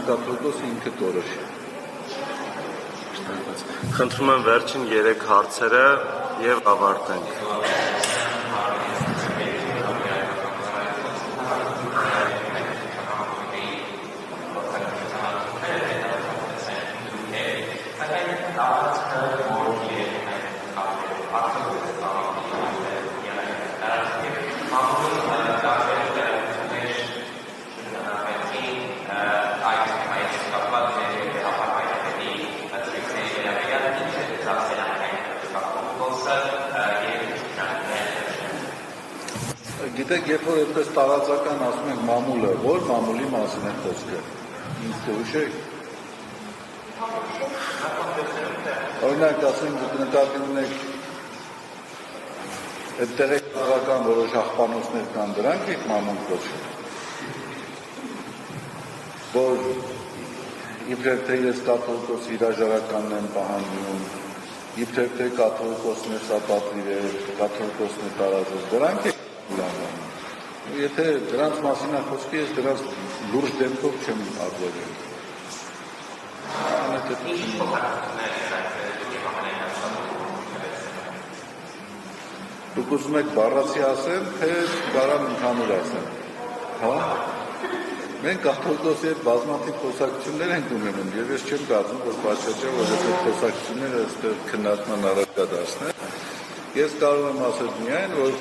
կաթողիկոսը ինքը կորոշի։ Խնդրում եմ վերջին 3 հարցերը եւ ավարտենք։ Գիտեք, երբ որ այդպես տարածական ասում ենք մամուլը, որ մամուլի մասին է խոսքը։ Ինձ կհուշեք։ Օրինակ, ասենք նկատի ունեք այդտեղ քաղաքական որոշ աղբանոցներ կան, դրանք եք մամուլ կոչվում։ Որ իբրև թե ես կաթողիկոս հրաժարականն եմ պահանջում, իբրև թե կաթողիկոսն է սա պատվիր է, կաթողիկոսն է տարածել, դրանք եք Եթե դրանց մասին է խոսքի, ես դրանց լուրջ դեմքով չեմ արձագանքել։ Դուք ուզում եք բառացի ասեմ, թե կարամ ընդհանուր ասեմ։ Հա։ Մենք կաթողիկոսի հետ բազմաթիվ խոսակցություններ ենք ունենում, եւ ես չեմ կարծում, որ բացատրել, որ այդ խոսակցությունները այստեղ քննարկման առարկա դարձնեն։ Ես կարող եմ ասել միայն, որ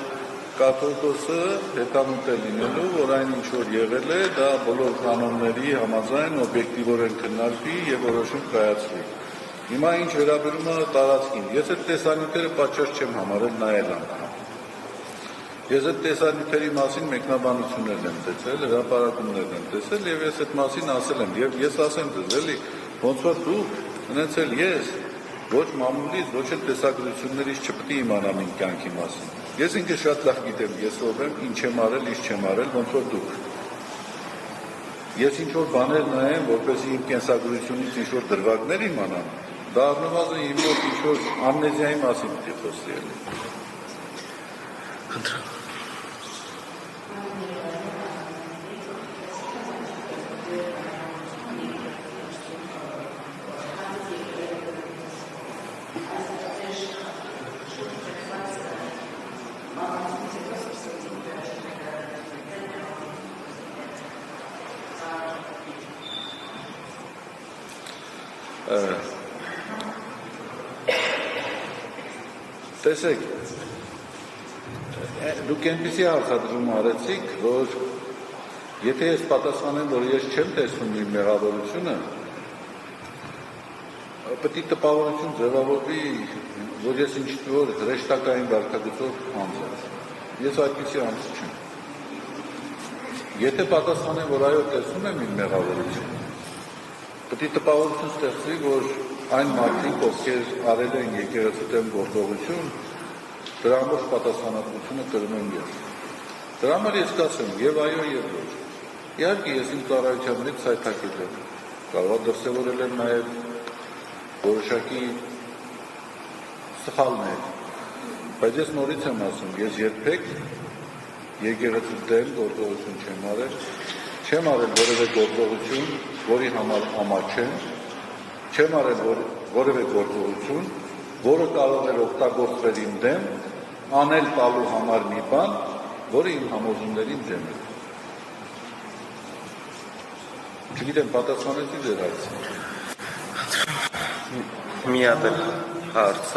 կաթողիկոսը հետամուտ է լինելու, որ այն ինչ որ եղել է, դա բոլոր կանոնների համաձայն օբյեկտիվորեն քննարկվի եւ որոշում կայացվի։ Հիմա ինչ վերաբերում է տարածքին, ես այդ տեսանյութերը պատշաճ չեմ համարել նայել անգամ։ Ես այդ տեսանյութերի մասին մեկնաբանություններ եմ տեսել, հրապարակումներ եմ տեսել եւ ես այդ մասին ասել եմ եւ ես ասեմ ձեզ, էլի, ոնց որ դուք ունեցել ես ոչ մամուլից, ոչ էլ տեսակցություններից չպետք է իմանամ իմ կյանքի մասին։ Ես ինքը շատ լավ գիտեմ, ես ով եմ, ինչ եմ արել, ինչ չեմ արել, ոնց որ դուք։ Ես ինչ-որ բաներ նայեմ, որպեսզի իմ կենսագրությունից ինչ-որ դրվագներ իմանամ, դա առնվազն իմ մոտ ինչ-որ ամնեզիայի մասին պիտի խոսի էլի։ Խնդրեմ։ Տեսեք, դուք այնպիսի հարցադրում արեցիք, որ եթե ես պատասխանեմ, որ ես չեմ տեսնում իմ մեղավորությունը, պետք է տպավորություն ձևավորվի, որ ես ինչ-որ հրեշտակային վարքագծով անձ եմ։ Ես այդպիսի անձ չեմ։ Եթե պատասխանեմ, որ այո տեսնում եմ իմ մեղավորությունը, պետք է տպավորություն ստեղծվի, որ այն մարդիկ, ովքեր արել են եկեղեցու դեմ գործողություն, դրա ամբողջ պատասխանատվությունը կրում եմ ես։ Դրա համար ես կասեմ եւ այո եւ ոչ։ Իհարկե ես իմ ծառայության մեջ ցայտակետ եմ։ Կարող է դրսևորել եմ նաեւ որոշակի սխալներ։ Բայց ես նորից եմ ասում, ես երբեք եկեղեցու դեմ գործողություն չեմ արել, չեմ արել որևէ գործողություն, որի համար ամաչ չեմ, չեմ արել որևէ գործողություն, որը կարող էր օգտագործվել իմ դեմ, անել տալու համար մի բան, որը իմ համոզումներին դեմ է։ Չգիտեմ, պատասխանեցի ձեր հարցին։ Մի հատ հարց